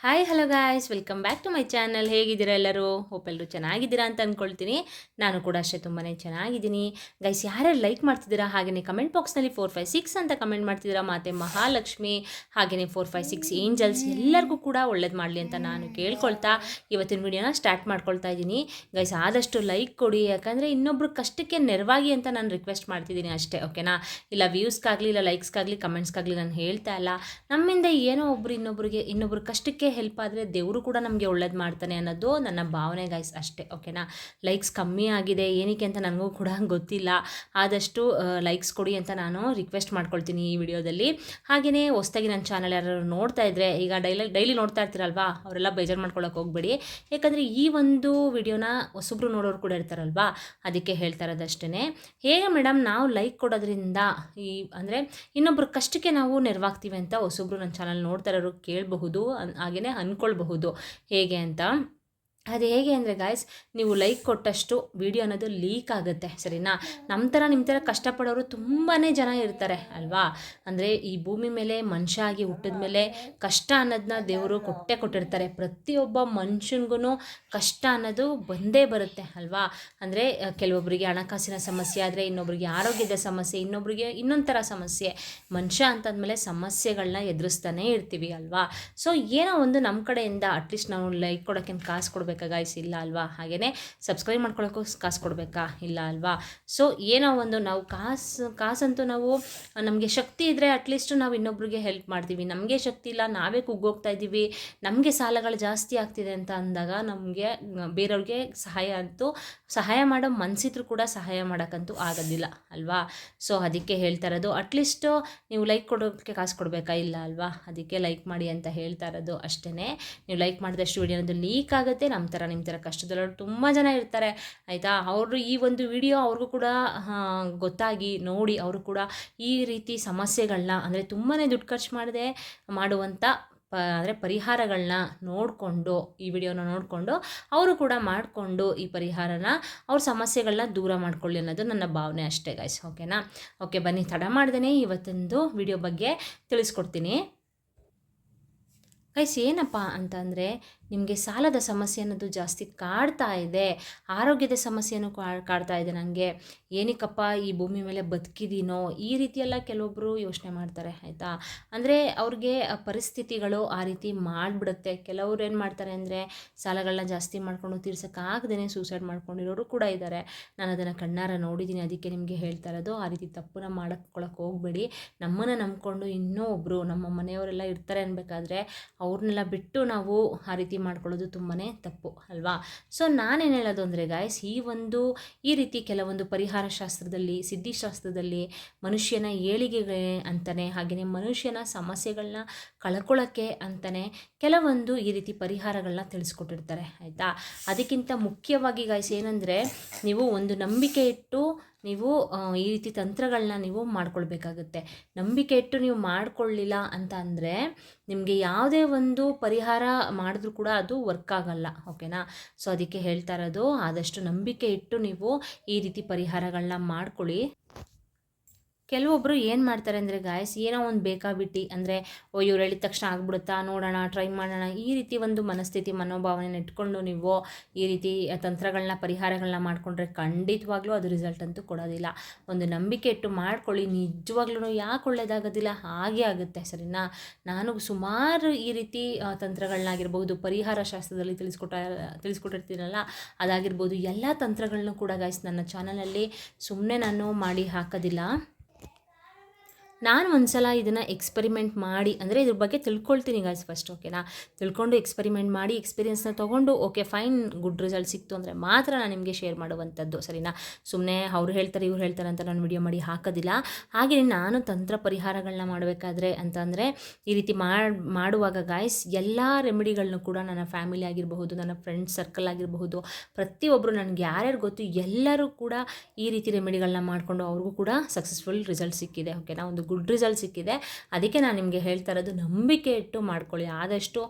Hi hello guys, welcome back to my channel. ಹೇಗಿದ್ದೀರಾ ಎಲ್ಲರೂ? Hope ಎಲ್ಲರೂ ಚೆನ್ನಾಗಿದ್ದೀರಾ ಅಂತ ಅಂದ್ಕೊಳ್ತೀನಿ. ನಾನು ಕೂಡ ಅಷ್ಟೇ ತುಂಬಾ ಚೆನ್ನಾಗಿದ್ದೀನಿ. ಗೈಸ್, ಯಾರ್ಯಾರು ಲೈಕ್ ಮಾಡ್ತಿದ್ದೀರಾ, ಹಾಗೆಯೇ ಕಮೆಂಟ್ ಬಾಕ್ಸ್ನಲ್ಲಿ 456 ಅಂತ ಕಮೆಂಟ್ ಮಾಡ್ತಿದ್ದೀರಾ, ಮತ್ತು ಮಹಾಲಕ್ಷ್ಮಿ ಹಾಗೆಯೇ 456 ಏಂಜಲ್ಸ್ ಎಲ್ಲರಿಗೂ ಕೂಡ ಒಳ್ಳೇದು ಮಾಡಲಿ ಅಂತ ನಾನು ಕೇಳ್ಕೊಳ್ತಾ ಇವತ್ತಿನ ವಿಡಿಯೋನ ಸ್ಟಾರ್ಟ್ ಮಾಡ್ಕೊಳ್ತಾ ಇದ್ದೀನಿ. ಗೈಸ್, ಆದಷ್ಟು ಲೈಕ್ ಕೊಡಿ, ಯಾಕಂದರೆ ಇನ್ನೊಬ್ರು ಕಷ್ಟಕ್ಕೆ ನೆರವಾಗಿ ಅಂತ ನಾನು ರಿಕ್ವೆಸ್ಟ್ ಮಾಡ್ತಿದ್ದೀನಿ ಅಷ್ಟೇ, ಓಕೆನಾ? ಇಲ್ಲ ವ್ಯೂಸ್ಗಾಗಲಿ, ಇಲ್ಲ ಲೈಕ್ಸ್ಗಾಗಲಿ, ಕಮೆಂಟ್ಸ್ಗಾಗಲಿ ನಾನು ಹೇಳ್ತಾ ಇಲ್ಲ. ನಮ್ಮಿಂದ ಏನೋ ಇನ್ನೊಬ್ರು ಕಷ್ಟಕ್ಕೆ ಹೆಲ್ಪ್ ಆದರೆ ದೇವರು ಕೂಡ ನಮಗೆ ಒಳ್ಳೇದು ಮಾಡ್ತಾನೆ ಅನ್ನೋದು ನನ್ನ ಭಾವನೆ ಗೈಸ್, ಅಷ್ಟೇ, ಓಕೆನಾ? ಲೈಕ್ಸ್ ಕಮ್ಮಿ ಆಗಿದೆ, ಏನಕ್ಕೆ ಅಂತ ನನಗೂ ಕೂಡ ಗೊತ್ತಿಲ್ಲ. ಆದಷ್ಟು ಲೈಕ್ಸ್ ಕೊಡಿ ಅಂತ ನಾನು ರಿಕ್ವೆಸ್ಟ್ ಮಾಡ್ಕೊಳ್ತೀನಿ ಈ ವಿಡಿಯೋದಲ್ಲಿ. ಹಾಗೆಯೇ ಹೊಸದಾಗಿ ನನ್ನ ಚಾನಲ್ ಯಾರು ನೋಡ್ತಾ ಇದ್ದರೆ, ಈಗ ಡೈಲಿ ನೋಡ್ತಾ ಇರ್ತೀರಲ್ವಾ, ಅವರೆಲ್ಲ ಬೇಜಾರು ಮಾಡ್ಕೊಳ್ಳೋಕೆ ಹೋಗಬೇಡಿ. ಯಾಕಂದರೆ ಈ ಒಂದು ವಿಡಿಯೋನ ಹೊಸಬ್ರು ನೋಡೋರು ಕೂಡ ಇರ್ತಾರಲ್ವಾ, ಅದಕ್ಕೆ ಹೇಳ್ತಾ ಇರೋದಷ್ಟೇ. ಹೇಗೆ ಮೇಡಮ್ ನಾವು ಲೈಕ್ ಕೊಡೋದ್ರಿಂದ ಅಂದರೆ ಇನ್ನೊಬ್ರು ಕಷ್ಟಕ್ಕೆ ನಾವು ನೆರವಾಗ್ತೀವಿ ಅಂತ ಹೊಸಬ್ರು ನನ್ನ ಚಾನಲ್ ನೋಡ್ತಾ ಇರೋರು ಕೇಳಬಹುದು, ಹಾಗೆಯೇ ಅಂದ್ಕೊಳ್ಬಹುದು. ಹೇಗೆ ಅಂತ, ಅದು ಹೇಗೆ ಅಂದರೆ ಗಾಯ್ಸ್, ನೀವು ಲೈಕ್ ಕೊಟ್ಟಷ್ಟು ವಿಡಿಯೋ ಅನ್ನೋದು ಲೀಕ್ ಆಗುತ್ತೆ, ಸರಿನಾ? ನಿಮ್ಮ ಥರ ಕಷ್ಟಪಡೋರು ತುಂಬಾ ಜನ ಇರ್ತಾರೆ ಅಲ್ವಾ? ಅಂದರೆ ಈ ಭೂಮಿ ಮೇಲೆ ಮನುಷ್ಯ ಆಗಿ ಹುಟ್ಟಿದ ಮೇಲೆ ಕಷ್ಟ ಅನ್ನೋದನ್ನ ದೇವರು ಕೊಟ್ಟಿರ್ತಾರೆ. ಪ್ರತಿಯೊಬ್ಬ ಮನುಷ್ಯನಿಗೂ ಕಷ್ಟ ಅನ್ನೋದು ಬಂದೇ ಬರುತ್ತೆ ಅಲ್ವಾ? ಅಂದರೆ ಕೆಲವೊಬ್ಬರಿಗೆ ಹಣಕಾಸಿನ ಸಮಸ್ಯೆ ಆದರೆ, ಇನ್ನೊಬ್ರಿಗೆ ಆರೋಗ್ಯದ ಸಮಸ್ಯೆ, ಇನ್ನೊಬ್ರಿಗೆ ಇನ್ನೊಂದು ಥರ ಸಮಸ್ಯೆ. ಮನುಷ್ಯ ಅಂತಂದಮೇಲೆ ಸಮಸ್ಯೆಗಳನ್ನ ಎದುರಿಸ್ತಾನೆ ಇರ್ತೀವಿ ಅಲ್ವಾ? ಸೊ ಏನೋ ಒಂದು ನಮ್ಮ ಕಡೆಯಿಂದ ಅಟ್ಲೀಸ್ಟ್ ನಾವು ಲೈಕ್ ಕೊಡೋಕ್ಕೆ ಕಾಸು ಕೊಡಬೇಕು ಗಾಯ್ಸ್, ಇಲ್ಲ ಅಲ್ವಾ? ಹಾಗೆಯೇ ಸಬ್ಸ್ಕ್ರೈಬ್ ಮಾಡ್ಕೊಳ್ಳೋಕ್ಕೂ ಕಾಸು ಕೊಡಬೇಕಾ? ಇಲ್ಲ ಅಲ್ವಾ? ಸೊ ಏನೋ ಒಂದು ನಾವು ಕಾಸಂತೂ ನಾವು ನಮಗೆ ಶಕ್ತಿ ಇದ್ದರೆ ಅಟ್ಲೀಸ್ಟ್ ನಾವು ಇನ್ನೊಬ್ರಿಗೆ ಹೆಲ್ಪ್ ಮಾಡ್ತೀವಿ. ನಮಗೆ ಶಕ್ತಿ ಇಲ್ಲ, ನಾವೇ ಕುಗ್ಗೋಗ್ತಾ ಇದ್ದೀವಿ, ನಮಗೆ ಸಾಲಗಳು ಜಾಸ್ತಿ ಆಗ್ತಿದೆ ಅಂತ ಅಂದಾಗ ನಮಗೆ ಬೇರೆಯವ್ರಿಗೆ ಸಹಾಯ ಮಾಡೋ ಮನಸ್ಸಿದ್ರು ಕೂಡ ಸಹಾಯ ಮಾಡೋಕ್ಕಂತೂ ಆಗೋದಿಲ್ಲ ಅಲ್ವಾ? ಸೊ ಅದಕ್ಕೆ ಹೇಳ್ತಾ ಇರೋದು, ಅಟ್ಲೀಸ್ಟ್ ನೀವು ಲೈಕ್ ಕೊಡೋಕ್ಕೆ ಕಾಸು ಕೊಡಬೇಕಾ? ಇಲ್ಲ ಅಲ್ವಾ? ಅದಕ್ಕೆ ಲೈಕ್ ಮಾಡಿ ಅಂತ ಹೇಳ್ತಾ ಇರೋದು ಅಷ್ಟೇ. ನೀವು ಲೈಕ್ ಮಾಡಿದಷ್ಟು ವಿಡಿಯೋನದು ಲೀಕ್ ಆಗುತ್ತೆ. ನಿಮ್ಮ ಥರ ಕಷ್ಟದಲ್ಲೂ ತುಂಬ ಜನ ಇರ್ತಾರೆ, ಆಯಿತಾ? ಅವರು ಈ ಒಂದು ವಿಡಿಯೋ ಅವ್ರಿಗೂ ಕೂಡ ಗೊತ್ತಾಗಿ ನೋಡಿ, ಅವರು ಕೂಡ ಈ ರೀತಿ ಸಮಸ್ಯೆಗಳನ್ನ, ಅಂದರೆ ತುಂಬಾ ದುಡ್ಡು ಖರ್ಚು ಮಾಡುವಂಥ ಅಂದರೆ ಪರಿಹಾರಗಳನ್ನ ನೋಡಿಕೊಂಡು, ಈ ವಿಡಿಯೋನ ನೋಡಿಕೊಂಡು ಅವರು ಕೂಡ ಮಾಡಿಕೊಂಡು ಈ ಪರಿಹಾರನ, ಅವ್ರ ಸಮಸ್ಯೆಗಳನ್ನ ದೂರ ಮಾಡ್ಕೊಳ್ಳಿ ಅನ್ನೋದು ನನ್ನ ಭಾವನೆ ಅಷ್ಟೇ ಗೈಸ್, ಓಕೆನಾ? ಓಕೆ, ಬನ್ನಿ, ತಡ ಮಾಡ್ದೇ ಇವತ್ತೊಂದು ವಿಡಿಯೋ ಬಗ್ಗೆ ತಿಳಿಸ್ಕೊಡ್ತೀನಿ. ಗೈಸ್, ಏನಪ್ಪ ಅಂತಂದರೆ, ನಿಮಗೆ ಸಾಲದ ಸಮಸ್ಯೆ ಅನ್ನೋದು ಜಾಸ್ತಿ ಕಾಡ್ತಾ ಇದೆ, ಆರೋಗ್ಯದ ಸಮಸ್ಯೆನೂ ಕಾಡ್ತಾ ಇದೆ. ನನಗೆ ಏನಕ್ಕಪ್ಪ ಈ ಭೂಮಿ ಮೇಲೆ ಬದುಕಿದ್ದೀನೋ, ಈ ರೀತಿಯೆಲ್ಲ ಕೆಲವೊಬ್ಬರು ಯೋಚನೆ ಮಾಡ್ತಾರೆ, ಆಯಿತಾ? ಅಂದರೆ ಅವ್ರಿಗೆ ಪರಿಸ್ಥಿತಿಗಳು ಆ ರೀತಿ ಮಾಡಿಬಿಡುತ್ತೆ. ಕೆಲವ್ರು ಏನು ಮಾಡ್ತಾರೆ ಅಂದರೆ, ಸಾಲಗಳನ್ನ ಜಾಸ್ತಿ ಮಾಡ್ಕೊಂಡು ತೀರ್ಸೋಕ್ಕಾಗದೇ ಸೂಸೈಡ್ ಮಾಡ್ಕೊಂಡಿರೋರು ಕೂಡ ಇದ್ದಾರೆ. ನಾನು ಅದನ್ನು ಕಣ್ಣಾರ ನೋಡಿದ್ದೀನಿ, ಅದಕ್ಕೆ ನಿಮಗೆ ಹೇಳ್ತಾ ಇರೋದು. ಆ ರೀತಿ ತಪ್ಪನ್ನ ಮಾಡೋಕ್ಕೆ ಹೋಗಬೇಡಿ. ನಮ್ಮನ್ನು ನಂಬ್ಕೊಂಡು ಇನ್ನೂ ಒಬ್ಬರು ನಮ್ಮ ಮನೆಯವರೆಲ್ಲ ಇರ್ತಾರೆ ಅನ್ಬೇಕಾದ್ರೆ ಅವ್ರನ್ನೆಲ್ಲ ಬಿಟ್ಟು ನಾವು ಆ ರೀತಿ ಮಾಡ್ಕೊಳ್ಳೋದು ತುಂಬಾ ತಪ್ಪು ಅಲ್ವಾ? ಸೊ ನಾನೇನು ಹೇಳೋದು ಅಂದರೆ ಗಾಯ್ಸ್, ಈ ರೀತಿ ಕೆಲವೊಂದು ಪರಿಹಾರ ಶಾಸ್ತ್ರದಲ್ಲಿ, ಸಿದ್ಧಿಶಾಸ್ತ್ರದಲ್ಲಿ ಮನುಷ್ಯನ ಏಳಿಗೆಗೆ ಅಂತಲೇ, ಹಾಗೆಯೇ ಮನುಷ್ಯನ ಸಮಸ್ಯೆಗಳನ್ನ ಕಳ್ಕೊಳ್ಳೋಕ್ಕೆ ಅಂತಲೇ ಕೆಲವೊಂದು ಈ ರೀತಿ ಪರಿಹಾರಗಳನ್ನ ತಿಳಿಸ್ಕೊಟ್ಟಿರ್ತಾರೆ, ಆಯಿತಾ? ಅದಕ್ಕಿಂತ ಮುಖ್ಯವಾಗಿ ಗಾಯ್ಸ್ ಏನಂದರೆ, ನೀವು ಒಂದು ನಂಬಿಕೆ ಇಟ್ಟು ನೀವು ಈ ರೀತಿ ತಂತ್ರಗಳನ್ನ ನೀವು ಮಾಡ್ಕೊಳ್ಬೇಕಾಗುತ್ತೆ. ನಂಬಿಕೆ ಇಟ್ಟು ನೀವು ಮಾಡಿಕೊಳ್ಳಿಲ್ಲ ಅಂತ ಅಂದರೆ ನಿಮಗೆ ಯಾವುದೇ ಒಂದು ಪರಿಹಾರ ಮಾಡಿದ್ರೂ ಕೂಡ ಅದು ವರ್ಕ್ ಆಗಲ್ಲ, ಓಕೆನಾ? ಸೊ ಅದಕ್ಕೆ ಹೇಳ್ತಾ ಇರೋದು, ಆದಷ್ಟು ನಂಬಿಕೆ ಇಟ್ಟು ನೀವು ಈ ರೀತಿ ಪರಿಹಾರಗಳನ್ನ ಮಾಡ್ಕೊಳ್ಳಿ. ಕೆಲವೊಬ್ಬರು ಏನು ಮಾಡ್ತಾರೆ ಅಂದರೆ ಗಾಯ್ಸ್, ಏನೋ ಒಂದು ಬೇಕಾಬಿಟ್ಟು, ಅಂದರೆ ಇವ್ರು ಹೇಳಿದ ತಕ್ಷಣ ಆಗ್ಬಿಡುತ್ತಾ, ನೋಡೋಣ, ಟ್ರೈ ಮಾಡೋಣ, ಈ ರೀತಿ ಒಂದು ಮನಸ್ಥಿತಿ, ಮನೋಭಾವನೆ ಇಟ್ಕೊಂಡು ನೀವು ಈ ರೀತಿ ತಂತ್ರಗಳನ್ನ, ಪರಿಹಾರಗಳನ್ನ ಮಾಡಿಕೊಂಡ್ರೆ ಖಂಡಿತವಾಗ್ಲೂ ಅದು ರಿಸಲ್ಟ್ ಅಂತೂ ಕೊಡೋದಿಲ್ಲ. ಒಂದು ನಂಬಿಕೆ ಇಟ್ಟು ಮಾಡ್ಕೊಳ್ಳಿ, ನಿಜವಾಗ್ಲೂ ಯಾಕೆ ಒಳ್ಳೆಯದಾಗೋದಿಲ್ಲ, ಹಾಗೆ ಆಗುತ್ತೆ, ಸರಿನಾ? ನಾನು ಸುಮಾರು ಈ ರೀತಿ ತಂತ್ರಗಳನ್ನಾಗಿರ್ಬೋದು, ಪರಿಹಾರ ಶಾಸ್ತ್ರದಲ್ಲಿ ತಿಳಿಸ್ಕೊಟ್ಟಿರ್ತೀನಲ್ಲ, ಅದಾಗಿರ್ಬೋದು, ಎಲ್ಲ ತಂತ್ರಗಳನ್ನೂ ಕೂಡ ಗಾಯ್ಸ್ ನನ್ನ ಚಾನಲಲ್ಲಿ ಸುಮ್ಮನೆ ನಾನು ಮಾಡಿ ಹಾಕೋದಿಲ್ಲ. ನಾನು ಒಂದ್ಸಲ ಇದನ್ನು ಎಕ್ಸ್ಪರಿಮೆಂಟ್ ಮಾಡಿ, ಅಂದರೆ ಇದ್ರ ಬಗ್ಗೆ ತಿಳ್ಕೊಳ್ತೀನಿ ಗಾಯ್ಸ್ ಫಸ್ಟ್, ಓಕೆನಾ? ತಿಳ್ಕೊಂಡು ಎಕ್ಸ್ಪರಿಮೆಂಟ್ ಮಾಡಿ ಎಕ್ಸ್ಪೀರಿಯನ್ಸ್ನ ತೊಗೊಂಡು ಓಕೆ ಫೈನ್, ಗುಡ್ ರಿಸಲ್ಟ್ ಸಿಕ್ತು ಅಂದರೆ ಮಾತ್ರ ನಾನು ನಿಮಗೆ ಶೇರ್ ಮಾಡುವಂಥದ್ದು, ಸರಿನಾ? ಸುಮ್ಮನೆ ಅವ್ರು ಹೇಳ್ತಾರೆ ಇವ್ರು ಹೇಳ್ತಾರೆ ಅಂತ ನಾನು ವಿಡಿಯೋ ಮಾಡಿ ಹಾಕೋದಿಲ್ಲ. ಹಾಗೆಯೇ ನಾನು ತಂತ್ರ ಪರಿಹಾರಗಳನ್ನ ಮಾಡಬೇಕಾದ್ರೆ ಅಂತಂದರೆ ಈ ರೀತಿ ಮಾಡುವಾಗ ಗಾಯ್ಸ್, ಎಲ್ಲ ರೆಮಿಡಿಗಳನ್ನೂ ಕೂಡ ನನ್ನ ಫ್ಯಾಮಿಲಿ ಆಗಿರಬಹುದು, ನನ್ನ ಫ್ರೆಂಡ್ಸ್ ಸರ್ಕಲ್ ಆಗಿರಬಹುದು, ಪ್ರತಿಯೊಬ್ಬರು ನನಗೆ ಯಾರ್ಯಾರು ಗೊತ್ತು ಎಲ್ಲರೂ ಕೂಡ ಈ ರೀತಿ ರೆಮಿಡಿಗಳನ್ನ ಮಾಡಿಕೊಂಡು ಅವ್ರಿಗೂ ಕೂಡ ಸಕ್ಸಸ್ಫುಲ್ ರಿಸಲ್ಟ್ ಸಿಕ್ಕಿದೆ, ಓಕೆನಾ? ಒಂದು ಗುಡ್ ರಿಸಲ್ಟ್ ಸಿಕ್ಕಿದೆ. ಅದಕ್ಕೆ ನಾನು ನಿಮಗೆ ಹೇಳ್ತಾ ಇರೋದು, ನಂಬಿಕೆ ಇಟ್ಟು ಮಾಡ್ಕೊಳ್ಳಿ. ಆದಷ್ಟು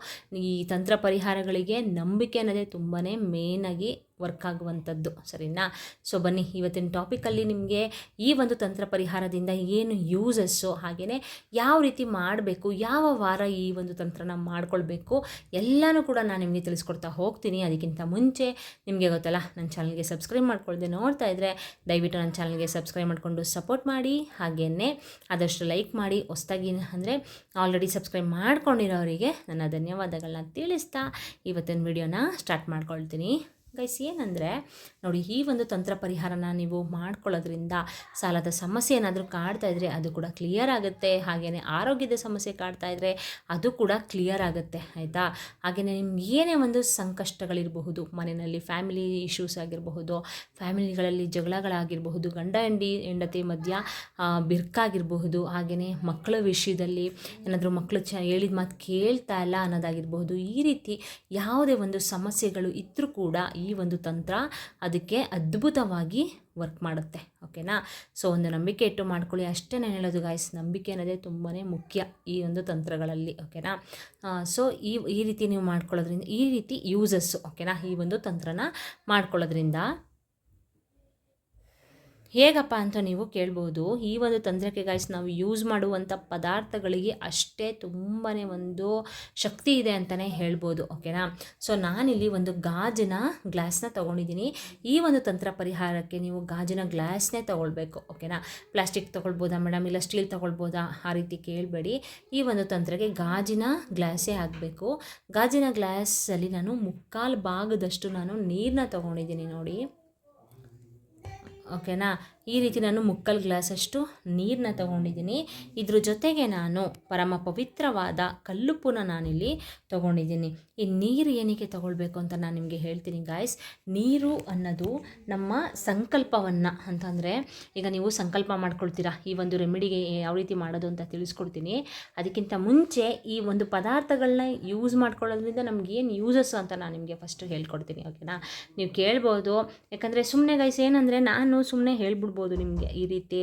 ಈ ತಂತ್ರ ಪರಿಹಾರಗಳಿಗೆ ನಂಬಿಕೆ ಅನ್ನೋದೇ ತುಂಬಾ ಮೇಯ್ನಾಗಿ ವರ್ಕ್ ಆಗುವಂಥದ್ದು, ಸರಿನಾ? ಸೊ ಬನ್ನಿ, ಇವತ್ತಿನ ಟಾಪಿಕಲ್ಲಿ ನಿಮಗೆ ಈ ಒಂದು ತಂತ್ರ ಪರಿಹಾರದಿಂದ ಏನು ಯೂಸಸ್ಸು, ಹಾಗೆಯೇ ಯಾವ ರೀತಿ ಮಾಡಬೇಕು, ಯಾವ ವಾರ ಈ ಒಂದು ತಂತ್ರನ ಮಾಡ್ಕೊಳ್ಬೇಕು, ಎಲ್ಲನೂ ಕೂಡ ನಾನು ನಿಮಗೆ ತಿಳಿಸ್ಕೊಡ್ತಾ ಹೋಗ್ತೀನಿ. ಅದಕ್ಕಿಂತ ಮುಂಚೆ ನಿಮಗೆ ಗೊತ್ತಲ್ಲ, ನನ್ನ ಚಾನಲ್ಗೆ ಸಬ್ಸ್ಕ್ರೈಬ್ ಮಾಡ್ಕೊಳ್ದೆ ನೋಡ್ತಾ ಇದ್ದರೆ ದಯವಿಟ್ಟು ನನ್ನ ಚಾನಲ್ಗೆ ಸಬ್ಸ್ಕ್ರೈಬ್ ಮಾಡಿಕೊಂಡು ಸಪೋರ್ಟ್ ಮಾಡಿ, ಹಾಗೆಯೇ ಆದಷ್ಟು ಲೈಕ್ ಮಾಡಿ. ಹೊಸ್ದಾಗಿ ಅಂದರೆ ಆಲ್ರೆಡಿ ಸಬ್ಸ್ಕ್ರೈಬ್ ಮಾಡ್ಕೊಂಡಿರೋರಿಗೆ ನನ್ನ ಧನ್ಯವಾದಗಳನ್ನ ತಿಳಿಸ್ತಾ ಇವತ್ತಿನ ವಿಡಿಯೋನ ಸ್ಟಾರ್ಟ್ ಮಾಡ್ಕೊಳ್ತೀನಿ. ಗೈಸ್, ಏನಂದರೆ ನೋಡಿ, ಈ ಒಂದು ತಂತ್ರ ಪರಿಹಾರನ ನೀವು ಮಾಡ್ಕೊಳ್ಳೋದ್ರಿಂದ ಸಾಲದ ಸಮಸ್ಯೆ ಏನಾದರೂ ಕಾಡ್ತಾ ಇದ್ದರೆ ಅದು ಕೂಡ ಕ್ಲಿಯರ್ ಆಗುತ್ತೆ. ಹಾಗೆಯೇ ಆರೋಗ್ಯದ ಸಮಸ್ಯೆ ಕಾಡ್ತಾ ಇದ್ದರೆ ಅದು ಕೂಡ ಕ್ಲಿಯರ್ ಆಗುತ್ತೆ, ಆಯಿತಾ? ಹಾಗೆಯೇ ನಿಮ್ಗೆ ಏನೇ ಒಂದು ಸಂಕಷ್ಟಗಳಿರಬಹುದು, ಮನೆಯಲ್ಲಿ ಫ್ಯಾಮಿಲಿ ಇಶ್ಯೂಸ್ ಆಗಿರಬಹುದು, ಫ್ಯಾಮಿಲಿಗಳಲ್ಲಿ ಜಗಳಗಳಾಗಿರಬಹುದು, ಗಂಡ ಹೆಂಡತಿ ಮಧ್ಯ ಬಿರ್ಕಾಗಿರಬಹುದು, ಹಾಗೆಯೇ ಮಕ್ಕಳ ವಿಷಯದಲ್ಲಿ ಏನಾದರೂ ಮಕ್ಕಳು ಹೇಳಿದ ಮಾತು ಕೇಳ್ತಾ ಇಲ್ಲ ಅನ್ನೋದಾಗಿರಬಹುದು. ಈ ರೀತಿ ಯಾವುದೇ ಒಂದು ಸಮಸ್ಯೆಗಳು ಇದ್ದರೂ ಕೂಡ ಈ ಒಂದು ತಂತ್ರ ಅದಕ್ಕೆ ಅದ್ಭುತವಾಗಿ ವರ್ಕ್ ಮಾಡುತ್ತೆ, ಓಕೆನಾ? ಸೊ ಒಂದು ನಂಬಿಕೆ ಇಟ್ಟು ಮಾಡ್ಕೊಳ್ಳಿ, ಅಷ್ಟೇ ನಾನು ಹೇಳೋದು ಗಾಯ್ಸ್. ನಂಬಿಕೆ ಅನ್ನೋದೇ ತುಂಬಾ ಮುಖ್ಯ ಈ ಒಂದು ತಂತ್ರಗಳಲ್ಲಿ, ಓಕೆನಾ? ಸೊ ಈ ರೀತಿ ನೀವು ಮಾಡ್ಕೊಳ್ಳೋದ್ರಿಂದ ಈ ರೀತಿ ಯೂಸಸ್ಸು, ಓಕೆನಾ? ಈ ಒಂದು ತಂತ್ರನ ಮಾಡ್ಕೊಳ್ಳೋದ್ರಿಂದ ಹೇಗಪ್ಪ ಅಂತ ನೀವು ಕೇಳ್ಬೋದು. ಈ ಒಂದು ತಂತ್ರಕ್ಕೆ ಗಾಯ್ಸ್ ನಾವು ಯೂಸ್ ಮಾಡುವಂಥ ಪದಾರ್ಥಗಳಿಗೆ ಅಷ್ಟೇ ತುಂಬಾ ಒಂದು ಶಕ್ತಿ ಇದೆ ಅಂತಲೇ ಹೇಳ್ಬೋದು, ಓಕೆನಾ? ಸೊ ನಾನಿಲ್ಲಿ ಒಂದು ಗಾಜಿನ ಗ್ಲಾಸ್ನ ತೊಗೊಂಡಿದ್ದೀನಿ. ಈ ಒಂದು ತಂತ್ರ ಪರಿಹಾರಕ್ಕೆ ನೀವು ಗಾಜಿನ ಗ್ಲಾಸ್ನೇ ತೊಗೊಳ್ಬೇಕು, ಓಕೆನಾ? ಪ್ಲಾಸ್ಟಿಕ್ ತೊಗೊಳ್ಬೋದಾ ಮೇಡಮ್, ಇಲ್ಲ ಸ್ಟೀಲ್ ತೊಗೊಳ್ಬೋದಾ, ಆ ರೀತಿ ಕೇಳಬೇಡಿ. ಈ ಒಂದು ತಂತ್ರಕ್ಕೆ ಗಾಜಿನ ಗ್ಲಾಸೇ ಆಗಬೇಕು. ಗಾಜಿನ ಗ್ಲಾಸಲ್ಲಿ ನಾನು 3/4 ಭಾಗದಷ್ಟು ನಾನು ನೀರನ್ನ ತೊಗೊಂಡಿದ್ದೀನಿ ನೋಡಿ, ಓಕೆನಾ? ಈ ರೀತಿ ನಾನು 3/4 ಗ್ಲಾಸಷ್ಟು ನೀರನ್ನ ತೊಗೊಂಡಿದ್ದೀನಿ. ಇದ್ರ ಜೊತೆಗೆ ನಾನು ಪರಮ ಪವಿತ್ರವಾದ ಕಲ್ಲುಪ್ಪನ್ನ ನಾನಿಲ್ಲಿ ತೊಗೊಂಡಿದ್ದೀನಿ. ಈ ನೀರು ಏನಕ್ಕೆ ತೊಗೊಳ್ಬೇಕು ಅಂತ ನಾನು ನಿಮಗೆ ಹೇಳ್ತೀನಿ ಗಾಯ್ಸ್. ನೀರು ಅನ್ನೋದು ನಮ್ಮ ಸಂಕಲ್ಪವನ್ನು, ಅಂತಂದರೆ ಈಗ ನೀವು ಸಂಕಲ್ಪ ಮಾಡ್ಕೊಳ್ತೀರಾ ಈ ಒಂದು ರೆಮಿಡಿಗೆ ಯಾವ ರೀತಿ ಮಾಡೋದು ಅಂತ ತಿಳಿಸ್ಕೊಡ್ತೀನಿ. ಅದಕ್ಕಿಂತ ಮುಂಚೆ ಈ ಒಂದು ಪದಾರ್ಥಗಳನ್ನ ಯೂಸ್ ಮಾಡ್ಕೊಳ್ಳೋದ್ರಿಂದ ನಮಗೇನು ಯೂಸಸ್ ಅಂತ ನಾನು ನಿಮಗೆ ಫಸ್ಟು ಹೇಳ್ಕೊಡ್ತೀನಿ, ಓಕೆನಾ? ನೀವು ಕೇಳ್ಬೋದು, ಯಾಕಂದರೆ ಸುಮ್ಮನೆ ಗಾಯ್ಸ್ ಏನಂದರೆ ನಾನು ಸುಮ್ಮನೆ ಹೇಳ್ಬಿಡ್ಬೋದು ನಿಮಗೆ ಈ ರೀತಿ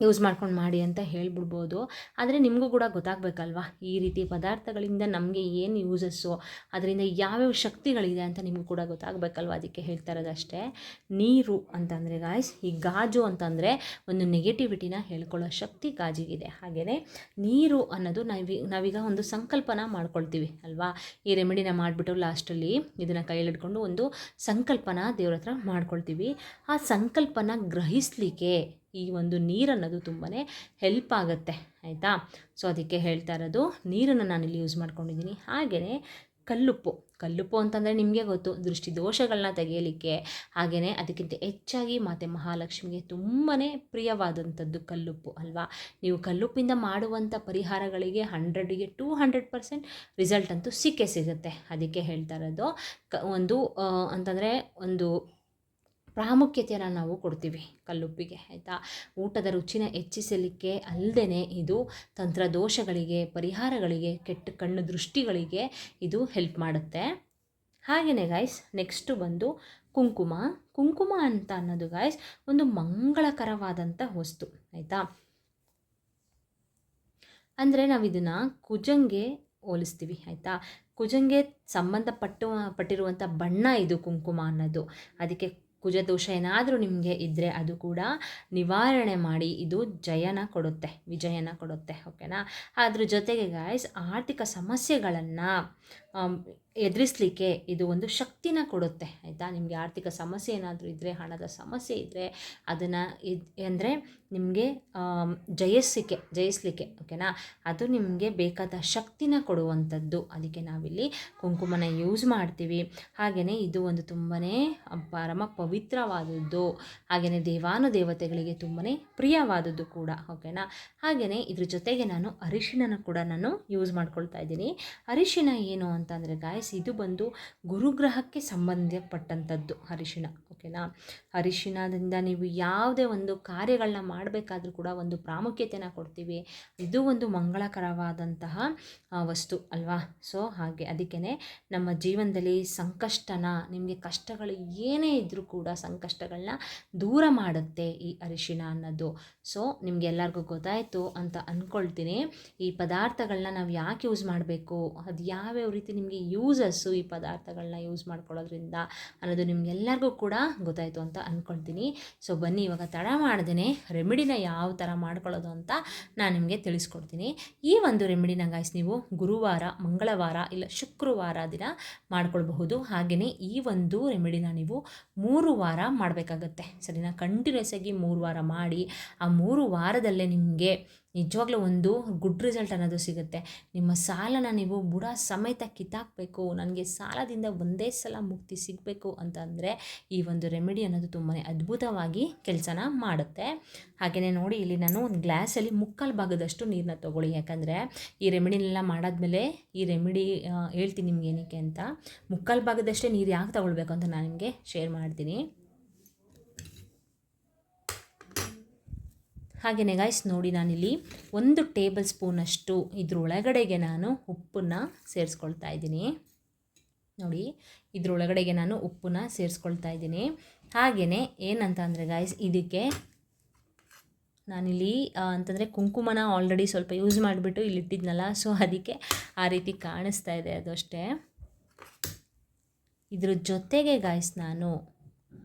ಯೂಸ್ ಮಾಡ್ಕೊಂಡು ಮಾಡಿ ಅಂತ ಹೇಳ್ಬಿಡ್ಬೋದು. ಆದರೆ ನಿಮಗೂ ಕೂಡ ಗೊತ್ತಾಗಬೇಕಲ್ವ ಈ ರೀತಿ ಪದಾರ್ಥಗಳಿಂದ ನಮಗೆ ಏನು ಯೂಸಸ್ಸು, ಅದರಿಂದ ಯಾವ್ಯಾವ ಶಕ್ತಿಗಳಿದೆ ಅಂತ ನಿಮಗೂ ಕೂಡ ಗೊತ್ತಾಗಬೇಕಲ್ವ. ಅದಕ್ಕೆ ಹೇಳ್ತಾ ಇರೋದಷ್ಟೇ. ನೀರು ಅಂತಂದರೆ ಗಾಯ್ಸ್, ಈ ಗಾಜು ಅಂತಂದರೆ ಒಂದು ನೆಗೆಟಿವಿಟಿನ ಹೇಳ್ಕೊಳ್ಳೋ ಶಕ್ತಿ ಗಾಜಿಗಿದೆ. ಹಾಗೆಯೇ ನೀರು ಅನ್ನೋದು ನಾವೀಗ ಒಂದು ಸಂಕಲ್ಪನ ಮಾಡ್ಕೊಳ್ತೀವಿ ಅಲ್ವಾ. ಈ ರೆಮಿಡಿನ ಮಾಡಿಬಿಟ್ಟು ಲಾಸ್ಟಲ್ಲಿ ಇದನ್ನು ಕೈಯಲ್ಲಿಡ್ಕೊಂಡು ಒಂದು ಸಂಕಲ್ಪನ ದೇವ್ರ ಹತ್ರ ಮಾಡ್ಕೊಳ್ತೀವಿ. ಆ ಸಂಕಲ್ಪನ ಗ್ರಹಿಸಲಿಕ್ಕೆ ಈ ಒಂದು ನೀರನ್ನೋದು ತುಂಬಾ ಹೆಲ್ಪ್ ಆಗುತ್ತೆ, ಆಯಿತಾ? ಸೊ ಅದಕ್ಕೆ ಹೇಳ್ತಾ ಇರೋದು, ನೀರನ್ನು ನಾನಿಲ್ಲಿ ಯೂಸ್ ಮಾಡ್ಕೊಂಡಿದ್ದೀನಿ. ಹಾಗೆಯೇ ಕಲ್ಲುಪ್ಪು ಅಂತಂದರೆ ನಿಮಗೆ ಗೊತ್ತು, ದೃಷ್ಟಿ ದೋಷಗಳನ್ನ ತೆಗೆಯಲಿಕ್ಕೆ, ಹಾಗೆಯೇ ಅದಕ್ಕಿಂತ ಹೆಚ್ಚಾಗಿ ಮಾತೆ ಮಹಾಲಕ್ಷ್ಮಿಗೆ ತುಂಬಾ ಪ್ರಿಯವಾದಂಥದ್ದು ಕಲ್ಲುಪ್ಪು ಅಲ್ವಾ. ನೀವು ಕಲ್ಲುಪ್ಪಿಂದ ಮಾಡುವಂಥ ಪರಿಹಾರಗಳಿಗೆ 100ಗೆ 200% ರಿಸಲ್ಟ್ ಅಂತೂ ಸಿಕ್ಕೇ ಸಿಗುತ್ತೆ. ಅದಕ್ಕೆ ಹೇಳ್ತಾ ಇರೋದು, ಅಂತಂದರೆ ಒಂದು ಪ್ರಾಮುಖ್ಯತೆಯನ್ನು ನಾವು ಕೊಡ್ತೀವಿ ಕಲ್ಲುಪ್ಪಿಗೆ, ಆಯಿತಾ? ಊಟದ ರುಚಿನ ಹೆಚ್ಚಿಸಲಿಕ್ಕೆ ಅಲ್ಲದೆ ಇದು ತಂತ್ರದೋಷಗಳಿಗೆ, ಪರಿಹಾರಗಳಿಗೆ, ಕೆಟ್ಟ ಕಣ್ಣು ದೃಷ್ಟಿಗಳಿಗೆ ಇದು ಹೆಲ್ಪ್ ಮಾಡುತ್ತೆ. ಹಾಗೆಯೇ ಗಾಯ್ಸ್, ನೆಕ್ಸ್ಟು ಬಂದು ಕುಂಕುಮ ಅಂತ ಅನ್ನೋದು ಗಾಯ್ಸ್ ಒಂದು ಮಂಗಳಕರವಾದಂಥ ವಸ್ತು, ಆಯಿತಾ? ಅಂದರೆ ನಾವು ಇದನ್ನು ಕುಜಂಗೆ ಹೋಲಿಸ್ತೀವಿ, ಆಯಿತಾ? ಕುಜಂಗೆ ಪಟ್ಟಿರುವಂಥ ಬಣ್ಣ ಇದು ಕುಂಕುಮ ಅನ್ನೋದು. ಅದಕ್ಕೆ ಕುಜದೋಷ ಏನಾದರೂ ನಿಮಗೆ ಇದ್ದರೆ ಅದು ಕೂಡ ನಿವಾರಣೆ ಮಾಡಿ ಇದು ವಿಜಯನ ಕೊಡುತ್ತೆ, ಓಕೆನಾ? ಅದ್ರ ಜೊತೆಗೆ ಗಾಯ್ಸ್, ಆರ್ಥಿಕ ಸಮಸ್ಯೆಗಳನ್ನು ಎದುರಿಸಲಿಕ್ಕೆ ಇದು ಒಂದು ಶಕ್ತಿನ ಕೊಡುತ್ತೆ, ಆಯಿತಾ? ನಿಮಗೆ ಆರ್ಥಿಕ ಸಮಸ್ಯೆ ಏನಾದರೂ ಇದ್ದರೆ, ಹಣದ ಸಮಸ್ಯೆ ಇದ್ದರೆ ಅದನ್ನು ಅಂದರೆ ನಿಮಗೆ ಜಯಿಸಲಿಕ್ಕೆ, ಓಕೆನಾ? ಅದು ನಿಮಗೆ ಬೇಕಾದ ಶಕ್ತಿನ ಕೊಡುವಂಥದ್ದು. ಅದಕ್ಕೆ ನಾವಿಲ್ಲಿ ಕುಂಕುಮನ ಯೂಸ್ ಮಾಡ್ತೀವಿ. ಹಾಗೆಯೇ ಇದು ಒಂದು ತುಂಬಾ ಪರಮ ಪವಿತ್ರವಾದದ್ದು, ಹಾಗೆಯೇ ದೇವಾನುದೇವತೆಗಳಿಗೆ ತುಂಬಾ ಪ್ರಿಯವಾದದ್ದು ಕೂಡ, ಓಕೆನಾ? ಹಾಗೆಯೇ ಇದ್ರ ಜೊತೆಗೆ ನಾನು ಅರಿಶಿಣನ ಕೂಡ ನಾನು ಯೂಸ್ ಮಾಡ್ಕೊಳ್ತಾ ಇದ್ದೀನಿ. ಅರಿಶಿಣ ಏನು ಅಂತಂದರೆ ಗಾಯ್ಸ್, ಇದು ಬಂದು ಗುರುಗ್ರಹಕ್ಕೆ ಸಂಬಂಧಪಟ್ಟಂಥದ್ದು ಅರಿಶಿಣ, ಓಕೆನಾ? ಅರಿಶಿಣದಿಂದ ನೀವು ಯಾವುದೇ ಒಂದು ಕಾರ್ಯಗಳನ್ನ ಮಾಡಬೇಕಾದ್ರೂ ಕೂಡ ಒಂದು ಪ್ರಾಮುಖ್ಯತೆನ ಕೊಡ್ತೀವಿ. ಇದು ಒಂದು ಮಂಗಳಕರವಾದಂತಹ ವಸ್ತು ಅಲ್ವಾ. ಸೊ ಹಾಗೆ ಅದಕ್ಕೇ ನಮ್ಮ ಜೀವನದಲ್ಲಿ ನಿಮಗೆ ಕಷ್ಟಗಳು ಏನೇ ಇದ್ದರೂ ಕೂಡ ಸಂಕಷ್ಟಗಳನ್ನ ದೂರ ಮಾಡುತ್ತೆ ಈ ಅರಿಶಿಣ ಅನ್ನೋದು. ಸೊ ನಿಮಗೆಲ್ಲರಿಗೂ ಗೊತ್ತಾಯಿತು ಅಂತ ಅಂದ್ಕೊಳ್ತೀನಿ. ಈ ಪದಾರ್ಥಗಳನ್ನ ನಾವು ಯಾಕೆ ಯೂಸ್ ಮಾಡಬೇಕು, ಅದು ಯಾವ್ಯಾವ ರೀತಿ ನಿಮಗೆ ಯೂಸ್ ಯೂಸಸ್ಸು ಈ ಪದಾರ್ಥಗಳನ್ನ ಯೂಸ್ ಮಾಡ್ಕೊಳ್ಳೋದ್ರಿಂದ ಅನ್ನೋದು ನಿಮಗೆಲ್ಲರಿಗೂ ಕೂಡ ಗೊತ್ತಾಯಿತು ಅಂತ ಅಂದ್ಕೊಳ್ತೀನಿ. ಸೊ ಬನ್ನಿ ಇವಾಗ ತಡ ಮಾಡ್ದೇ ರೆಮಿಡಿನ ಯಾವ ಥರ ಮಾಡ್ಕೊಳ್ಳೋದು ಅಂತ ನಾನು ನಿಮಗೆ ತಿಳಿಸ್ಕೊಡ್ತೀನಿ. ಈ ಒಂದು ರೆಮಿಡಿನ ಗಾಯ್ಸ್ ನೀವು ಗುರುವಾರ, ಮಂಗಳವಾರ ಇಲ್ಲ ಶುಕ್ರವಾರ ದಿನ ಮಾಡ್ಕೊಳ್ಬಹುದು. ಹಾಗೆಯೇ ಈ ಒಂದು ರೆಮಿಡಿನ ನೀವು 3 ವಾರ ಮಾಡಬೇಕಾಗತ್ತೆ, ಸರಿನಾ? ಕಂಟಿನ್ಯೂಸ್ ಆಗಿ 3 ವಾರ ಮಾಡಿ ಆ 3 ವಾರದಲ್ಲೇ ನಿಮಗೆ ನಿಜವಾಗ್ಲೂ ಒಂದು ಗುಡ್ ರಿಸಲ್ಟ್ ಅನ್ನೋದು ಸಿಗುತ್ತೆ. ನಿಮ್ಮ ಸಾಲನ ನೀವು ಬುಡ ಸಮೇತ ಕಿತ್ತಾಕಬೇಕು, ನನಗೆ ಸಾಲದಿಂದ ಒಂದೇ ಸಲ ಮುಕ್ತಿ ಸಿಗಬೇಕು ಅಂತಂದರೆ ಈ ಒಂದು ರೆಮಿಡಿ ಅನ್ನೋದು ತುಂಬಾ ಅದ್ಭುತವಾಗಿ ಕೆಲಸನ ಮಾಡುತ್ತೆ. ಹಾಗೆಯೇ ನೋಡಿ, ಇಲ್ಲಿ ನಾನು ಒಂದು ಗ್ಲಾಸಲ್ಲಿ 3/4 ಭಾಗದಷ್ಟು ನೀರನ್ನ ತೊಗೊಳ್ಳಿ. ಯಾಕಂದರೆ ಈ ರೆಮಿಡಿನೆಲ್ಲ ಮಾಡಾದ್ಮೇಲೆ ಈ ರೆಮಿಡಿ ಹೇಳ್ತೀನಿ ನಿಮ್ಗೆ ಏನಕ್ಕೆ ಅಂತ. 3/4 ಭಾಗದಷ್ಟೇ ನೀರು ಯಾಕೆ ತೊಗೊಳ್ಬೇಕು ಅಂತ ನಾನು ನಿಮಗೆ ಶೇರ್ ಮಾಡ್ತೀನಿ. ಹಾಗೆಯೇ ಗಾಯ್ಸ್ ನೋಡಿ, ನಾನಿಲ್ಲಿ 1 ಟೇಬಲ್ ಸ್ಪೂನಷ್ಟು ಇದ್ರೊಳಗಡೆಗೆ ನಾನು ಉಪ್ಪನ್ನು ಸೇರಿಸ್ಕೊಳ್ತಾ ಇದ್ದೀನಿ. ನೋಡಿ, ಇದ್ರೊಳಗಡೆಗೆ ನಾನು ಉಪ್ಪನ್ನ ಸೇರಿಸ್ಕೊಳ್ತಾ ಇದ್ದೀನಿ. ಹಾಗೆಯೇ ಏನಂತ ಅಂದರೆ ಗಾಯ್ಸ್, ಇದಕ್ಕೆ ನಾನಿಲ್ಲಿ ಅಂತಂದರೆ ಕುಂಕುಮನ ಆಲ್ರೆಡಿ ಸ್ವಲ್ಪ ಯೂಸ್ ಮಾಡಿಬಿಟ್ಟು ಇಲ್ಲಿ ಇಟ್ಟಿದ್ನಲ್ಲ, ಸೊ ಅದಕ್ಕೆ ಆ ರೀತಿ ಕಾಣಿಸ್ತಾ ಇದೆ, ಅದು ಅಷ್ಟೇ. ಇದ್ರ ಜೊತೆಗೆ ಗಾಯ್ಸ್ ನಾನು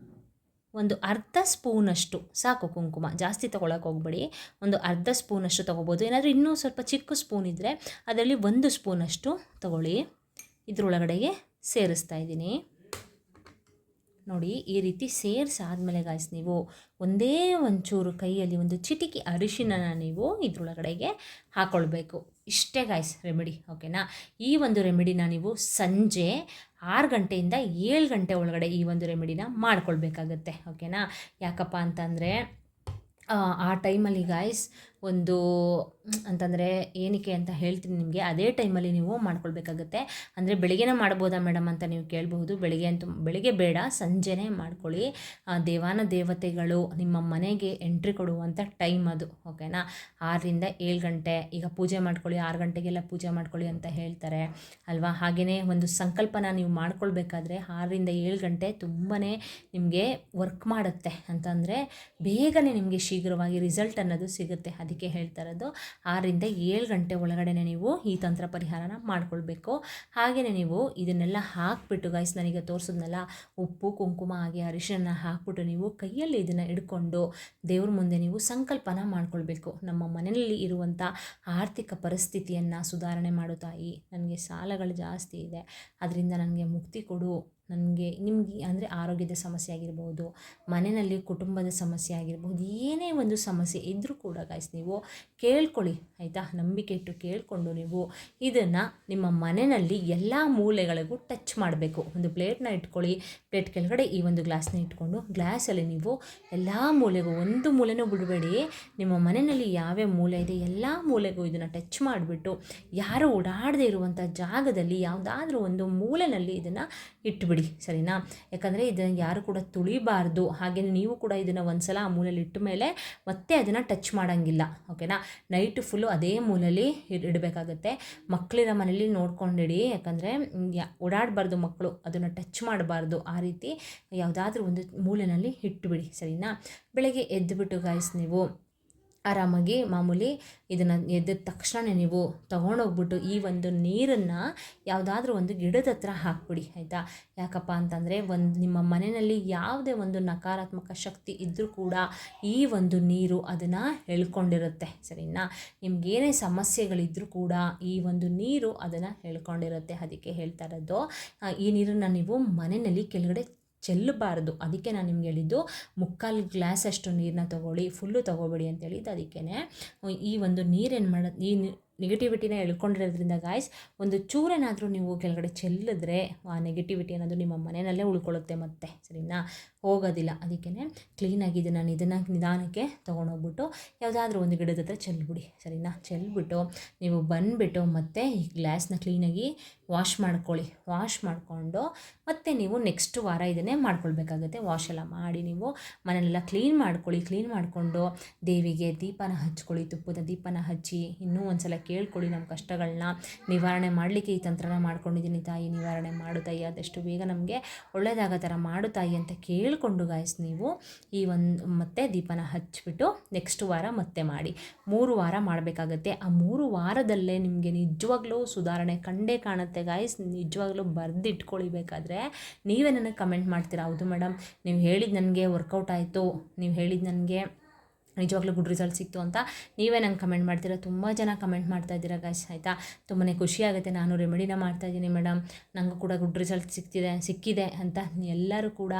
ಒಂದು ಅರ್ಧ ಸ್ಪೂನಷ್ಟು ಸಾಕು ಕುಂಕುಮ, ಜಾಸ್ತಿ ತೊಗೊಳಕ್ಕೆ ಹೋಗ್ಬೇಡಿ. ಒಂದು ಅರ್ಧ ಸ್ಪೂನಷ್ಟು ತೊಗೋಬೋದು. ಏನಾದರೂ ಇನ್ನೂ ಸ್ವಲ್ಪ ಚಿಕ್ಕ ಸ್ಪೂನ್ ಇದ್ದರೆ ಅದರಲ್ಲಿ 1 ಸ್ಪೂನಷ್ಟು ತೊಗೊಳ್ಳಿ. ಇದ್ರೊಳಗಡೆಗೆ ಸೇರಿಸ್ತಾ ಇದ್ದೀನಿ. ನೋಡಿ, ಈ ರೀತಿ ಸೇರಿಸಾದ್ಮೇಲೆ ಗಾಯ್ಸ್ ನೀವು ಒಂದೇ ಒಂಚೂರು ಕೈಯಲ್ಲಿ ಒಂದು ಚಿಟಿಕೆ ಅರಿಶಿನ ನೀವು ಇದ್ರೊಳಗಡೆಗೆ ಹಾಕ್ಕೊಳ್ಬೇಕು. ಇಷ್ಟೇ ಗಾಯ್ಸ್ ರೆಮಿಡಿ, ಓಕೆನಾ? ಈ ಒಂದು ರೆಮಿಡಿನ ನೀವು ಸಂಜೆ 6 ಗಂಟೆಯಿಂದ 7 ಗಂಟೆ ಒಳಗಡೆ ಈ ಒಂದು ರೆಮಿಡಿನ ಮಾಡ್ಕೊಳ್ಬೇಕಾಗತ್ತೆ, ಓಕೆನಾ? ಯಾಕಪ್ಪ ಅಂತಂದರೆ ಆ ಟೈಮಲ್ಲಿ ಗಾಯ್ಸ್ ಒಂದು ಅಂತಂದರೆ ಏನಕ್ಕೆ ಅಂತ ಹೇಳ್ತೀನಿ ನಿಮಗೆ. ಅದೇ ಟೈಮಲ್ಲಿ ನೀವು ಮಾಡ್ಕೊಳ್ಬೇಕಾಗತ್ತೆ. ಅಂದರೆ ಬೆಳಿಗ್ಗೆನೇ ಮಾಡ್ಬೋದಾ ಮೇಡಮ್ ಅಂತ ನೀವು ಕೇಳಬಹುದು. ಬೆಳಿಗ್ಗೆ ಬೇಡ, ಸಂಜೆನೇ ಮಾಡ್ಕೊಳ್ಳಿ. ದೇವಾನ ದೇವತೆಗಳು ನಿಮ್ಮ ಮನೆಗೆ ಎಂಟ್ರಿ ಕೊಡುವಂಥ ಟೈಮ್ ಅದು, ಓಕೆನಾ? 6ರಿಂದ 7 ಗಂಟೆ. ಈಗ ಪೂಜೆ ಮಾಡ್ಕೊಳ್ಳಿ, 6 ಗಂಟೆಗೆಲ್ಲ ಪೂಜೆ ಮಾಡ್ಕೊಳ್ಳಿ ಅಂತ ಹೇಳ್ತಾರೆ ಅಲ್ವಾ? ಹಾಗೆಯೇ ಒಂದು ಸಂಕಲ್ಪನ ನೀವು ಮಾಡ್ಕೊಳ್ಬೇಕಾದ್ರೆ 6ರಿಂದ 7 ಗಂಟೆ ತುಂಬಾ ನಿಮಗೆ ವರ್ಕ್ ಮಾಡುತ್ತೆ. ಅಂತಂದರೆ ಬೇಗನೆ ನಿಮಗೆ ಶೀಘ್ರವಾಗಿ ರಿಸಲ್ಟ್ ಅನ್ನೋದು ಸಿಗುತ್ತೆ. ಅದಕ್ಕೆ ಹೇಳ್ತಾ ಇರೋದು 6ರಿಂದ 7 ಗಂಟೆ ಒಳಗಡೆ ನೀವು ಈ ತಂತ್ರ ಪರಿಹಾರನ ಮಾಡ್ಕೊಳ್ಬೇಕು. ಹಾಗೆಯೇ ನೀವು ಇದನ್ನೆಲ್ಲ ಹಾಕ್ಬಿಟ್ಟು ಗಾಯ್ಸ್, ನನಗೆ ತೋರಿಸಿದ್ನಲ್ಲ ಉಪ್ಪು, ಕುಂಕುಮ ಹಾಗೆ ಅರಿಶಿನ ಹಾಕ್ಬಿಟ್ಟು ನೀವು ಕೈಯಲ್ಲಿ ಇದನ್ನು ಹಿಡ್ಕೊಂಡು ದೇವ್ರ ಮುಂದೆ ನೀವು ಸಂಕಲ್ಪನ ಮಾಡ್ಕೊಳ್ಬೇಕು. ನಮ್ಮ ಮನೆಯಲ್ಲಿ ಇರುವಂಥ ಆರ್ಥಿಕ ಪರಿಸ್ಥಿತಿಯನ್ನು ಸುಧಾರಣೆ ಮಾಡು ತಾಯಿ, ನನಗೆ ಸಾಲಗಳು ಜಾಸ್ತಿ ಇದೆ, ಅದರಿಂದ ನನಗೆ ಮುಕ್ತಿ ಕೊಡು. ನಿಮಗೆ ಅಂದರೆ ಆರೋಗ್ಯದ ಸಮಸ್ಯೆ ಆಗಿರ್ಬೋದು, ಮನೆಯಲ್ಲಿ ಕುಟುಂಬದ ಸಮಸ್ಯೆ ಆಗಿರ್ಬೋದು, ಏನೇ ಒಂದು ಸಮಸ್ಯೆ ಇದ್ದರೂ ಕೂಡ ಗಾಯ್ಸ್ ನೀವು ಕೇಳ್ಕೊಳ್ಳಿ, ಆಯಿತಾ? ನಂಬಿಕೆ ಇಟ್ಟು ಕೇಳಿಕೊಂಡು ನೀವು ಇದನ್ನು ನಿಮ್ಮ ಮನೆಯಲ್ಲಿ ಎಲ್ಲ ಮೂಲೆಗಳಿಗೂ ಟಚ್ ಮಾಡಬೇಕು. ಒಂದು ಪ್ಲೇಟ್ನ ಇಟ್ಕೊಳ್ಳಿ, ಪ್ಲೇಟ್ ಕೆಳಗಡೆ ಈ ಒಂದು ಗ್ಲಾಸ್ನ ಇಟ್ಕೊಂಡು ಗ್ಲಾಸಲ್ಲಿ ನೀವು ಎಲ್ಲ ಮೂಲೆಗೂ, ಒಂದು ಮೂಲೆನೂ ಬಿಡಬೇಡಿ. ನಿಮ್ಮ ಮನೆಯಲ್ಲಿ ಯಾವ್ಯಾವ ಮೂಲೆ ಇದೆ ಎಲ್ಲ ಮೂಲೆಗೂ ಇದನ್ನು ಟಚ್ ಮಾಡಿಬಿಟ್ಟು ಯಾರು ಓಡಾಡದೇ ಇರುವಂಥ ಜಾಗದಲ್ಲಿ ಯಾವುದಾದ್ರೂ ಒಂದು ಮೂಲೆಯಲ್ಲಿ ಇದನ್ನು ಇಟ್ಬಿಡಿ, ಸರಿನಾ? ಯಾಕಂದರೆ ಇದನ್ನು ಯಾರು ಕೂಡ ತುಳಿಬಾರ್ದು. ಹಾಗೆ ನೀವು ಕೂಡ ಇದನ್ನು ಒಂದ್ಸಲ ಆ ಮೂಲೆಯಲ್ಲಿ ಇಟ್ಟ ಮೇಲೆ ಮತ್ತೆ ಅದನ್ನು ಟಚ್ ಮಾಡೋಂಗಿಲ್ಲ, ಓಕೆನಾ? ನೈಟು ಫುಲ್ಲು ಅದೇ ಮೂಲೆಯಲ್ಲಿ ಇಡಬೇಕಾಗತ್ತೆ. ಮಕ್ಕಳಿರೋ ಮನೇಲಿ ನೋಡ್ಕೊಂಡಿಡಿ, ಯಾಕಂದರೆ ಓಡಾಡಬಾರ್ದು ಮಕ್ಕಳು, ಅದನ್ನು ಟಚ್ ಮಾಡಬಾರ್ದು. ಆ ರೀತಿ ಯಾವುದಾದ್ರೂ ಒಂದು ಮೂಲೆಯಲ್ಲಿ ಇಟ್ಟುಬಿಡಿ, ಸರಿನಾ? ಬೆಳಗ್ಗೆ ಎದ್ದುಬಿಟ್ಟು ಗಾಯ್ಸ್ ನೀವು ಆರಾಮಾಗಿ ಮಾಮೂಲಿ ಇದನ್ನು ಎದ್ದ ತಕ್ಷಣ ನೀವು ತೊಗೊಂಡೋಗ್ಬಿಟ್ಟು ಈ ಒಂದು ನೀರನ್ನು ಯಾವುದಾದ್ರೂ ಒಂದು ಗಿಡದ ಹತ್ರ ಹಾಕ್ಬಿಡಿ, ಆಯಿತಾ? ಯಾಕಪ್ಪ ಅಂತಂದರೆ ನಿಮ್ಮ ಮನೆಯಲ್ಲಿ ಯಾವುದೇ ಒಂದು ನಕಾರಾತ್ಮಕ ಶಕ್ತಿ ಇದ್ದರೂ ಕೂಡ ಈ ಒಂದು ನೀರು ಅದನ್ನು ಎಳ್ಕೊಂಡಿರುತ್ತೆ, ಸರಿನಾ? ನಿಮಗೇನೇ ಸಮಸ್ಯೆಗಳಿದ್ದರೂ ಕೂಡ ಈ ಒಂದು ನೀರು ಅದನ್ನು ಎಳ್ಕೊಂಡಿರುತ್ತೆ. ಅದಕ್ಕೆ ಹೇಳ್ತಾ ಇರೋದು, ಈ ನೀರನ್ನು ನೀವು ಮನೆಯಲ್ಲಿ ಕೆಳಗಡೆ ಚೆಲ್ಲಬಾರ್ದು. ಅದಕ್ಕೆ ನಾನು ನಿಮ್ಗೆ ಹೇಳಿದ್ದು 3/4 ಗ್ಲಾಸಷ್ಟು ನೀರನ್ನ ತೊಗೊಳ್ಳಿ, ಫುಲ್ಲು ತೊಗೋಬೇಡಿ ಅಂತ ಹೇಳಿದ್ದು. ಅದಕ್ಕೇ ಈ ಒಂದು ನೀರೇನು ಮಾಡೋದು, ಈ ನೆಗೆಟಿವಿಟಿನ ಎಳ್ಕೊಂಡಿರೋದ್ರಿಂದ ಗಾಯ್ಸ್ ಒಂದು ಚೂರೇನಾದರೂ ನೀವು ಕೆಳಗಡೆ ಚೆಲ್ಲಿದ್ರೆ ಆ ನೆಗೆಟಿವಿಟಿ ಅನ್ನೋದು ನಿಮ್ಮ ಮನೆಯಲ್ಲೇ ಉಳ್ಕೊಳ್ಳುತ್ತೆ, ಮತ್ತೆ ಸರಿನಾ? ಹೋಗೋದಿಲ್ಲ. ಅದಕ್ಕೇ ಕ್ಲೀನಾಗಿ ಇದನ್ನು ನಿಧಾನಕ್ಕೆ ತೊಗೊಂಡೋಗ್ಬಿಟ್ಟು ಯಾವುದಾದ್ರೂ ಒಂದು ಗಿಡದ ಹತ್ರ ಚೆಲ್ಬಿಡಿ, ಸರಿನಾ? ಚೆಲ್ಬಿಟ್ಟು ನೀವು ಬಂದುಬಿಟ್ಟು ಮತ್ತೆ ಈ ಗ್ಲಾಸ್ನ ಕ್ಲೀನಾಗಿ ವಾಶ್ ಮಾಡ್ಕೊಳ್ಳಿ. ವಾಶ್ ಮಾಡಿಕೊಂಡು ಮತ್ತೆ ನೀವು ನೆಕ್ಸ್ಟ್ ವಾರ ಇದನ್ನೇ ಮಾಡ್ಕೊಳ್ಬೇಕಾಗುತ್ತೆ. ವಾಶ್ ಎಲ್ಲ ಮಾಡಿ ನೀವು ಮನೆಯೆಲ್ಲ ಕ್ಲೀನ್ ಮಾಡ್ಕೊಳ್ಳಿ. ಕ್ಲೀನ್ ಮಾಡಿಕೊಂಡು ದೇವಿಗೆ ದೀಪನ ಹಚ್ಕೊಳ್ಳಿ, ತುಪ್ಪದ ದೀಪನ ಹಚ್ಚಿ ಇನ್ನೂ ಒಂದು ಸಲ ಕೇಳ್ಕೊಳ್ಳಿ. ನಮ್ಮ ಕಷ್ಟಗಳನ್ನ ನಿವಾರಣೆ ಮಾಡಲಿಕ್ಕೆ ಈ ತಂತ್ರನ ಮಾಡ್ಕೊಂಡಿದ್ದೀನಿ ತಾಯಿ, ನಿವಾರಣೆ ಮಾಡು ತಾಯಿ, ಆದಷ್ಟು ಬೇಗ ನಮಗೆ ಒಳ್ಳೆಯದಾಗೋ ಥರ ಮಾಡು ತಾಯಿ ಅಂತ ಕೇಳಿಕೊಂಡು ಗಾಯ್ಸ್ ನೀವು ಈ ಮತ್ತೆ ದೀಪನ ಹಚ್ಚಿಬಿಟ್ಟು ನೆಕ್ಸ್ಟ್ ವಾರ ಮತ್ತೆ ಮಾಡಿ. 3 ವಾರ ಮಾಡಬೇಕಾಗತ್ತೆ. ಆ 3 ವಾರದಲ್ಲೇ ನಿಮಗೆ ನಿಜವಾಗ್ಲೂ ಸುಧಾರಣೆ ಕಂಡೇ ಕಾಣುತ್ತೆ ಗಾಯ್ಸ್. ನಿಜವಾಗ್ಲೂ ಬರೆದಿಟ್ಕೊಳ್ಳಿ. ಬೇಕಾದರೆ ನೀವೇ ನನಗೆ ಕಮೆಂಟ್ ಮಾಡ್ತೀರಾ, ಹೌದು ಮೇಡಮ್ ನೀವು ಹೇಳಿದ್ದು ನನಗೆ ವರ್ಕೌಟ್ ಆಯಿತು, ನೀವು ಹೇಳಿದ್ದು ನನಗೆ ನಿಜವಾಗ್ಲೂ ಗುಡ್ ರಿಸಲ್ಟ್ ಸಿಕ್ತು ಅಂತ ನೀವೇ ನಂಗೆ ಕಮೆಂಟ್ ಮಾಡ್ತೀರಾ. ತುಂಬ ಜನ ಕಮೆಂಟ್ ಮಾಡ್ತಾ ಇದ್ದೀರಾ ಗೈಸ್, ಆಯಿತಾ. ತುಂಬಾ ಖುಷಿಯಾಗುತ್ತೆ. ನಾನು ರೆಮಿಡಿನ ಮಾಡ್ತಾಯಿದ್ದೀನಿ ಮೇಡಮ್, ನನಗೂ ಕೂಡ ಗುಡ್ ರಿಸಲ್ಟ್ ಸಿಕ್ಕಿದೆ ಅಂತ ಎಲ್ಲರೂ ಕೂಡ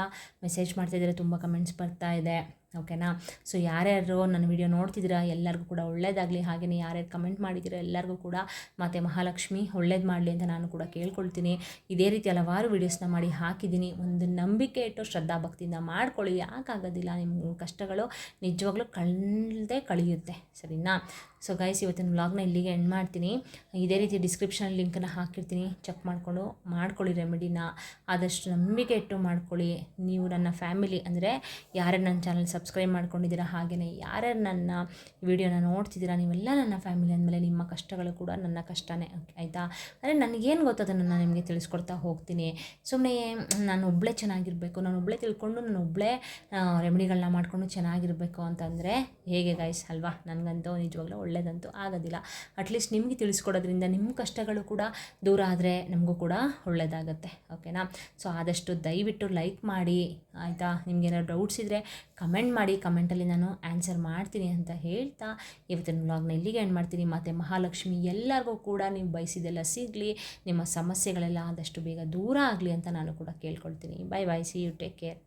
ಮೆಸೇಜ್ ಮಾಡ್ತಾಯಿದ್ದೀರಾ. ತುಂಬ ಕಮೆಂಟ್ಸ್ ಬರ್ತಾ ಇದೆ, ಓಕೆನಾ. ಸೊ ಯಾರ್ಯಾರು ನನ್ನ ವಿಡಿಯೋ ನೋಡ್ತಿದ್ದೀರಾ ಎಲ್ಲರಿಗೂ ಕೂಡ ಒಳ್ಳೇದಾಗಲಿ. ಹಾಗೆಯೇ ಯಾರ್ಯಾರು ಕಮೆಂಟ್ ಮಾಡಿದ್ದೀರಾ ಎಲ್ಲರಿಗೂ ಕೂಡ ಮತ್ತು ಮಹಾಲಕ್ಷ್ಮಿ ಒಳ್ಳೇದು ಮಾಡಲಿ ಅಂತ ನಾನು ಕೂಡ ಕೇಳ್ಕೊಳ್ತೀನಿ. ಇದೇ ರೀತಿ ಹಲವಾರು ವೀಡಿಯೋಸ್ನ ಮಾಡಿ ಹಾಕಿದ್ದೀನಿ. ಒಂದು ನಂಬಿಕೆ ಇಟ್ಟು ಶ್ರದ್ಧಾಭಕ್ತಿಯಿಂದ ಮಾಡ್ಕೊಳ್ಳಿ. ಯಾಕಾಗೋದಿಲ್ಲ, ನಿಮ್ಮ ಕಷ್ಟಗಳು ನಿಜವಾಗ್ಲೂ ಕಳೆಯುತ್ತೆ, ಸರಿನಾ. ಸೊ ಗೈಸ್ ಇವತ್ತಿನ ವ್ಲಾಗ್ನ ಇಲ್ಲಿಗೆ ಎಂಡ್ ಮಾಡ್ತೀನಿ. ಇದೇ ರೀತಿ ಡಿಸ್ಕ್ರಿಪ್ಷನ್ ಲಿಂಕನ್ನು ಹಾಕಿರ್ತೀನಿ, ಚೆಕ್ ಮಾಡ್ಕೊಳ್ಳಿ ರೆಮಿಡಿನ. ಆದಷ್ಟು ನಂಬಿಕೆ ಇಟ್ಟು ಮಾಡ್ಕೊಳ್ಳಿ. ನೀವು ನನ್ನ ಫ್ಯಾಮಿಲಿ ಅಂದರೆ ಯಾರ್ಯಾರು ನನ್ನ ಚಾನಲ್ ಸಬ್ಸ್ಕ್ರೈಬ್ ಮಾಡ್ಕೊಂಡಿದ್ದೀರಾ, ಹಾಗೆಯೇ ಯಾರ್ಯಾರು ನನ್ನ ವಿಡಿಯೋನ ನೋಡ್ತಿದ್ದೀರಾ ನೀವೆಲ್ಲ ನನ್ನ ಫ್ಯಾಮಿಲಿ ಅಂದಮೇಲೆ ನಿಮ್ಮ ಕಷ್ಟಗಳು ಕೂಡ ನನ್ನ ಕಷ್ಟನೇ, ಆಯಿತಾ. ಅಂದರೆ ನನಗೇನು ಗೊತ್ತು ಅದನ್ನು ನಾನು ನಿಮಗೆ ತಿಳಿಸ್ಕೊಡ್ತಾ ಹೋಗ್ತೀನಿ. ಸುಮ್ಮನೆ ನಾನು ಒಬ್ಬಳೇ ಚೆನ್ನಾಗಿರಬೇಕು, ನಾನು ಒಬ್ಬಳೇ ತಿಳ್ಕೊಂಡು ನಾನು ಒಬ್ಬಳೇ ರೆಮಿಡಿಗಳನ್ನ ಮಾಡಿಕೊಂಡು ಚೆನ್ನಾಗಿರಬೇಕು ಅಂತಂದರೆ ಹೇಗೆ ಗೈಸ್, ಅಲ್ವಾ. ನನಗಂತೂ ನಿಜವಾಗ್ಲೂ ಒಳ್ಳೇದಂತೂ ಆಗೋದಿಲ್ಲ. ಅಟ್ಲೀಸ್ಟ್ ನಿಮಗೆ ತಿಳಿಸ್ಕೊಡೋದ್ರಿಂದ ನಿಮ್ಮ ಕಷ್ಟಗಳು ಕೂಡ ದೂರ ಆದರೆ ನಮಗೂ ಕೂಡ ಒಳ್ಳೆಯದಾಗತ್ತೆ, ಓಕೆನಾ. ಸೊ ಆದಷ್ಟು ದಯವಿಟ್ಟು ಲೈಕ್ ಮಾಡಿ, ಆಯಿತಾ. ನಿಮಗೇನಾದ್ರು ಡೌಟ್ಸ್ ಇದ್ದರೆ ಕಮೆಂಟ್ ಮಾಡಿ, ಕಮೆಂಟಲ್ಲಿ ನಾನು ಆನ್ಸರ್ ಮಾಡ್ತೀನಿ ಅಂತ ಹೇಳ್ತಾ ಇವತ್ತಿನ ವ್ಲಾಗ್ನ ಇಲ್ಲಿಗೆ ಎಂಡ್ ಮಾಡ್ತೀನಿ. ಮತ್ತು ಮಹಾಲಕ್ಷ್ಮಿ ಎಲ್ಲರಿಗೂ ಕೂಡ ನೀವು ಬಯಸಿದೆಲ್ಲ ಸಿಗಲಿ, ನಿಮ್ಮ ಸಮಸ್ಯೆಗಳೆಲ್ಲ ಆದಷ್ಟು ಬೇಗ ದೂರ ಆಗಲಿ ಅಂತ ನಾನು ಕೂಡ ಕೇಳ್ಕೊಳ್ತೀನಿ. Bye bye, see you, take care.